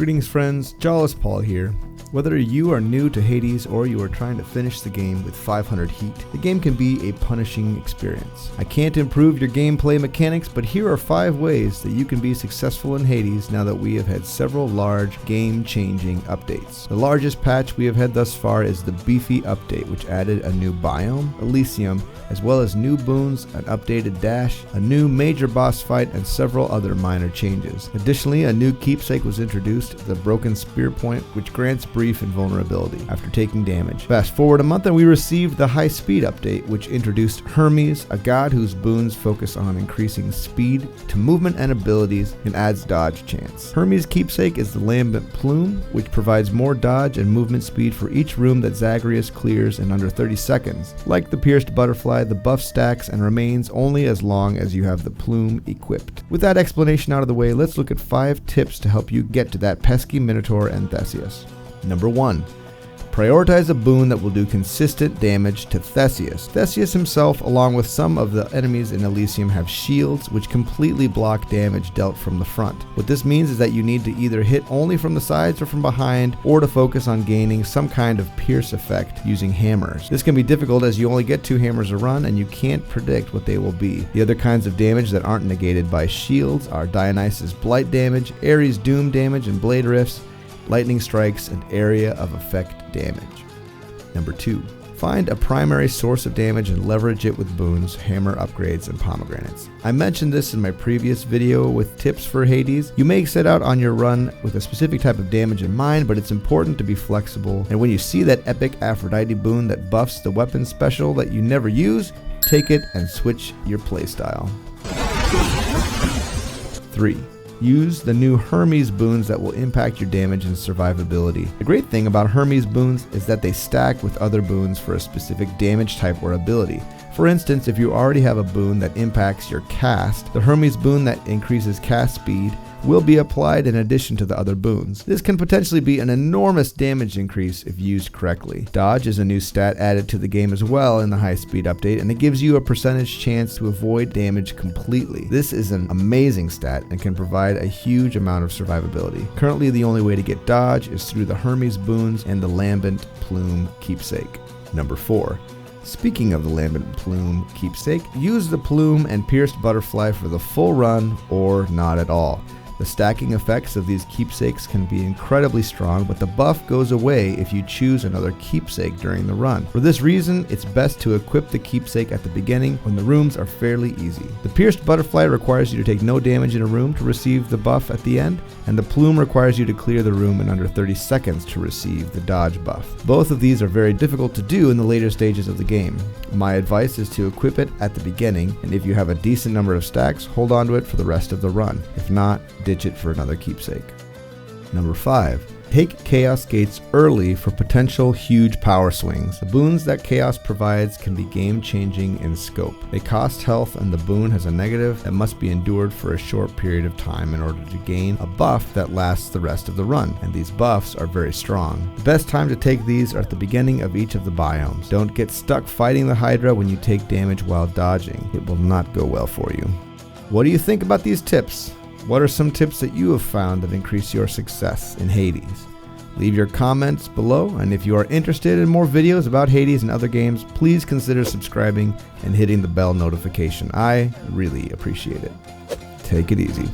Greetings friends, Jawless Paul here. Whether you are new to Hades or you are trying to finish the game with 500 heat, the game can be a punishing experience. I can't improve your gameplay mechanics, but here are 5 ways that you can be successful in Hades now that we have had several large game-changing updates. The largest patch we have had thus far is the Beefy update, which added a new biome, Elysium, as well as new boons, an updated dash, a new major boss fight, and several other minor changes. Additionally, a new keepsake was introduced, the broken spear point, which grants brief invulnerability after taking damage. Fast forward a month and we received the high speed update, which introduced Hermes, a god whose boons focus on increasing speed to movement and abilities and adds dodge chance. Hermes' keepsake is the lambent plume, which provides more dodge and movement speed for each room that Zagreus clears in under 30 seconds. Like the pierced butterfly, the buff stacks and remains only as long as you have the plume equipped. With that explanation out of the way, let's look at 5 tips to help you get to that pesky Minotaur and Theseus. Number 1. Prioritize a boon that will do consistent damage to Theseus. Theseus himself, along with some of the enemies in Elysium, have shields which completely block damage dealt from the front. What this means is that you need to either hit only from the sides or from behind, or to focus on gaining some kind of pierce effect using hammers. This can be difficult as you only get 2 hammers a run and you can't predict what they will be. The other kinds of damage that aren't negated by shields are Dionysus' blight damage, Ares' doom damage and blade rifts, lightning strikes, and area of effect damage. Number 2. Find a primary source of damage and leverage it with boons, hammer upgrades, and pomegranates. I mentioned this in my previous video with tips for Hades. You may set out on your run with a specific type of damage in mind, but it's important to be flexible, and when you see that epic Aphrodite boon that buffs the weapon special that you never use, take it and switch your playstyle. 3. Use the new Hermes boons that will impact your damage and survivability. The great thing about Hermes boons is that they stack with other boons for a specific damage type or ability. For instance, if you already have a boon that impacts your cast, the Hermes boon that increases cast speed will be applied in addition to the other boons. This can potentially be an enormous damage increase if used correctly. Dodge is a new stat added to the game as well in the high speed update, and it gives you a percentage chance to avoid damage completely. This is an amazing stat and can provide a huge amount of survivability. Currently, the only way to get dodge is through the Hermes boons and the lambent plume keepsake. Number 4. Speaking of the lambent plume keepsake, use the plume and pierced butterfly for the full run or not at all. The stacking effects of these keepsakes can be incredibly strong, but the buff goes away if you choose another keepsake during the run. For this reason, it's best to equip the keepsake at the beginning when the rooms are fairly easy. The pierced butterfly requires you to take no damage in a room to receive the buff at the end, and the plume requires you to clear the room in under 30 seconds to receive the dodge buff. Both of these are very difficult to do in the later stages of the game. My advice is to equip it at the beginning, and if you have a decent number of stacks, hold on to it for the rest of the run. If not, ditch it for another keepsake. Number 5. Take Chaos Gates early for potential huge power swings. The boons that Chaos provides can be game-changing in scope. They cost health, and the boon has a negative that must be endured for a short period of time in order to gain a buff that lasts the rest of the run, and these buffs are very strong. The best time to take these are at the beginning of each of the biomes. Don't get stuck fighting the Hydra when you take damage while dodging. It will not go well for you. What do you think about these tips? What are some tips that you have found that increase your success in Hades? Leave your comments below, and if you are interested in more videos about Hades and other games, please consider subscribing and hitting the bell notification. I really appreciate it. Take it easy.